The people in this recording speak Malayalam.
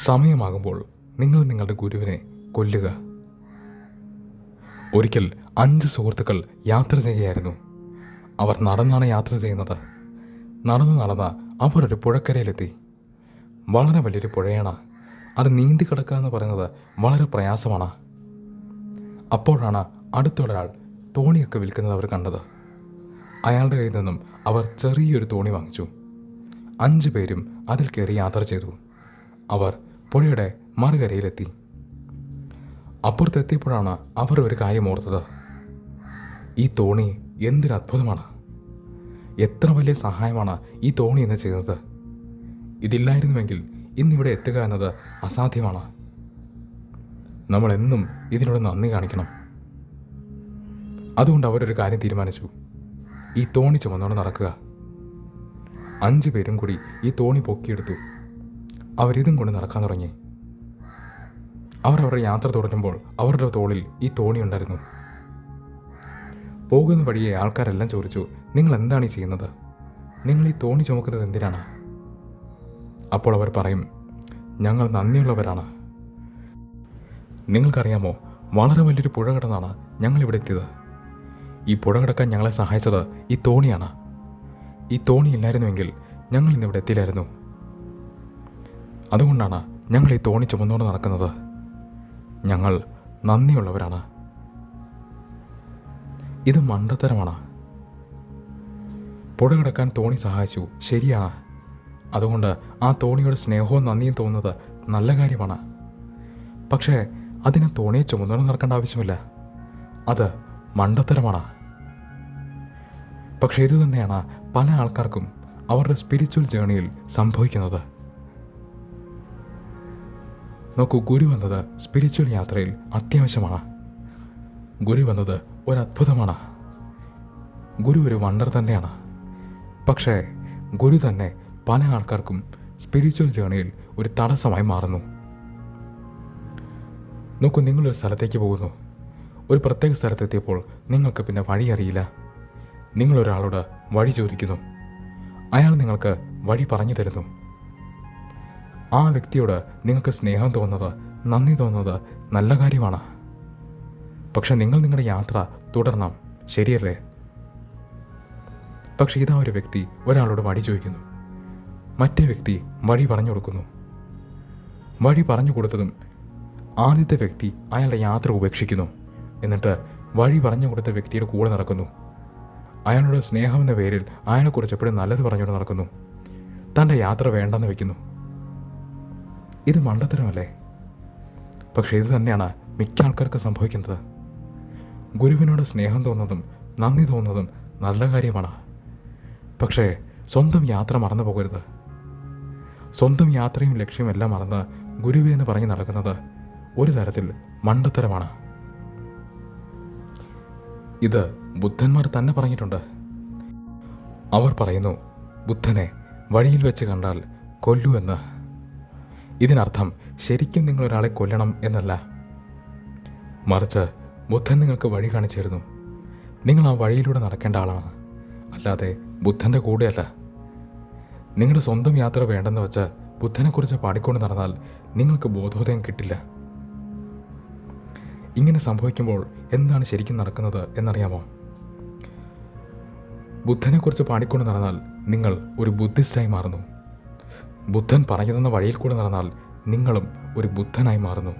സമയമാകുമ്പോൾ നിങ്ങൾ നിങ്ങളുടെ ഗുരുവിനെ കൊല്ലുക. ഒരിക്കൽ 5 സുഹൃത്തുക്കൾ യാത്ര ചെയ്യുകയായിരുന്നു. അവർ നടന്നാണ് യാത്ര ചെയ്യുന്നത്. നടന്ന് അവർ ഒരു പുഴക്കരയിലെത്തി. വളരെ വലിയൊരു പുഴയാണ്. അത് നീന്തി കിടക്കുക എന്ന് പറയുന്നത് വളരെ പ്രയാസമാണ്. അപ്പോഴാണ് അടുത്തൊരാൾ തോണിയൊക്കെ വിൽക്കുന്നത് അവർ കണ്ടത്. അയാളുടെ കയ്യിൽ നിന്നും അവർ ചെറിയൊരു തോണി വാങ്ങിച്ചു. 5 പേരും അതിൽ കയറി യാത്ര ചെയ്തു. അവർ പുഴയുടെ മറുകരയിലെത്തി. അപ്പുറത്തെത്തിയപ്പോഴാണ് അവർ ഒരു കാര്യം ഓർത്തത്. ഈ തോണി എന്തൊരു അത്ഭുതമാണ്! എത്ര വലിയ സഹായമാണ് ഈ തോണി എന്ന് ചെയ്യുന്നത്! ഇതില്ലായിരുന്നുവെങ്കിൽ ഇന്നിവിടെ എത്തുക എന്നത് അസാധ്യമാണ്. നമ്മളെന്നും ഇതിനോട് നന്ദി കാണിക്കണം. അതുകൊണ്ട് അവരൊരു കാര്യം തീരുമാനിച്ചു. ഈ തോണി ചുമന്നുകൊണ്ട് നടക്കുക. 5 പേരും കൂടി ഈ തോണി പൊക്കിയെടുത്തു. അവരിതും കൊണ്ട് നടക്കാൻ തുടങ്ങി. അവരുടെ യാത്ര തുടരുമ്പോൾ അവരുടെ തോളിൽ ഈ തോണി ഉണ്ടായിരുന്നു. പോകുന്ന വഴിയെ ആൾക്കാരെല്ലാം ചോദിച്ചു, നിങ്ങൾ എന്താണ് ഈ ചെയ്യുന്നത്? നിങ്ങൾ ഈ തോണി ചുമക്കുന്നത് എന്തിനാണ്? അപ്പോൾ അവർ പറയും, ഞങ്ങൾ നന്ദിയുള്ളവരാണ്. നിങ്ങൾക്കറിയാമോ, വളരെ വലിയൊരു പുഴ കടന്നാണ് ഞങ്ങളിവിടെ എത്തിയത്. ഈ പുഴ കടക്കാൻ ഞങ്ങളെ സഹായിച്ചത് ഈ തോണിയാണ്. ഈ തോണി ഇല്ലായിരുന്നുവെങ്കിൽ ഞങ്ങൾ ഇന്നിവിടെ എത്തില്ലായിരുന്നു. അതുകൊണ്ടാണ് ഞങ്ങൾ ഈ തോണി ചുമന്നുകൊണ്ട് നടക്കുന്നത്. ഞങ്ങൾ നന്ദിയുള്ളവരാണ്. ഇത് മണ്ടത്തരമാണ്. പുഴ കടക്കാൻ തോണി സഹായിച്ചു, ശരിയാണ്. അതുകൊണ്ട് ആ തോണിയുടെ സ്നേഹവും നന്ദിയും തോന്നുന്നത് നല്ല കാര്യമാണ്. പക്ഷേ അതിന് തോണിയെ ചുമന്നുകൊണ്ട് നടക്കേണ്ട ആവശ്യമില്ല. അത് മണ്ടത്തരമാണ്. പക്ഷേ ഇത് തന്നെയാണ് പല ആൾക്കാർക്കും അവരുടെ സ്പിരിച്വൽ ജേണിയിൽ സംഭവിക്കുന്നത്. നോക്കൂ, ഗുരു എന്നത് സ്പിരിച്വൽ യാത്രയിൽ അത്യാവശ്യമാണ്. ഗുരു എന്നത് ഒരു അത്ഭുതമാണ്. ഗുരു ഒരു വണ്ടർ തന്നെയാണ്. പക്ഷേ ഗുരു തന്നെ പല ആൾക്കാർക്കും സ്പിരിച്വൽ ജേണിയിൽ ഒരു തടസ്സമായി മാറുന്നു. നോക്കൂ, നിങ്ങളൊരു സ്ഥലത്തേക്ക് പോകുന്നു. ഒരു പ്രത്യേക സ്ഥലത്തെത്തിയപ്പോൾ നിങ്ങൾക്ക് പിന്നെ വഴി അറിയില്ല. നിങ്ങളൊരാളോട് വഴി ചോദിക്കുന്നു. അയാൾ നിങ്ങൾക്ക് വഴി പറഞ്ഞു തരുന്നു. ആ വ്യക്തിയോട് നിങ്ങൾക്ക് സ്നേഹം തോന്നുന്നത്, നന്ദി തോന്നുന്നത് നല്ല കാര്യമാണ്. പക്ഷെ നിങ്ങൾ നിങ്ങളുടെ യാത്ര തുടരണം, ശരിയല്ലേ? പക്ഷെ ഇതാ ഒരു വ്യക്തി ഒരാളോട് വഴി ചോദിക്കുന്നു. മറ്റേ വ്യക്തി വഴി പറഞ്ഞു കൊടുക്കുന്നു. വഴി പറഞ്ഞു കൊടുത്തതും ആദ്യത്തെ വ്യക്തി അയാളുടെ യാത്ര ഉപേക്ഷിക്കുന്നു. എന്നിട്ട് വഴി പറഞ്ഞു കൊടുത്ത വ്യക്തിയുടെ കൂടെ നടക്കുന്നു. അയാളുടെ സ്നേഹമെന്ന പേരിൽ അയാളെക്കുറിച്ച് എപ്പോഴും നല്ലത് പറഞ്ഞുകൊണ്ട് നടക്കുന്നു. തൻ്റെ യാത്ര വേണ്ടെന്ന് വയ്ക്കുന്നു. ഇത് മണ്ടത്തരമല്ലേ? പക്ഷേ ഇത് തന്നെയാണ് മിക്ക ആൾക്കാർക്ക് സംഭവിക്കുന്നത്. ഗുരുവിനോട് സ്നേഹം തോന്നുന്നതും നന്ദി തോന്നുന്നതും നല്ല കാര്യമാണ്. പക്ഷേ സ്വന്തം യാത്ര മറന്നു പോകരുത്. സ്വന്തം യാത്രയും ലക്ഷ്യമെല്ലാം മറന്ന് ഗുരുവേ എന്ന് പറഞ്ഞ് നടക്കുന്നത് ഒരു തരത്തിൽ മണ്ടത്തരമാണ്. ഇത് ബുദ്ധന്മാർ തന്നെ പറഞ്ഞിട്ടുണ്ട്. അവർ പറയുന്നു, ബുദ്ധനെ വഴിയിൽ വെച്ച് കണ്ടാൽ കൊല്ലൂ എന്ന്. ഇതിനർത്ഥം ശരിക്കും നിങ്ങൾ ഒരാളെ കൊല്ലണം എന്നല്ല. മറിച്ച് ബുദ്ധൻ നിങ്ങൾക്ക് വഴി കാണിച്ചു തരുന്നു. നിങ്ങൾ ആ വഴിയിലൂടെ നടക്കേണ്ട ആളാണ്, അല്ലാതെ ബുദ്ധൻ്റെ കൂടെയല്ല. നിങ്ങളുടെ സ്വന്തം യാത്ര വേണ്ടെന്ന് വെച്ച് ബുദ്ധനെക്കുറിച്ച് പാടിക്കൊണ്ട് നടന്നാൽ നിങ്ങൾക്ക് ബോധോദയം കിട്ടില്ല. ഇങ്ങനെ സംഭവിക്കുമ്പോൾ എന്താണ് ശരിക്കും നടക്കുന്നത് എന്നറിയാമോ? ബുദ്ധനെക്കുറിച്ച് പാടിക്കൊണ്ട് നടന്നാൽ നിങ്ങൾ ഒരു ബുദ്ധിസ്റ്റായി മാറുന്നു. ബുദ്ധൻ പറഞ്ഞു തന്ന വഴിയിൽ കൂടെ നടന്നാൽ നിങ്ങളും ഒരു ബുദ്ധനായി മാറുന്നു.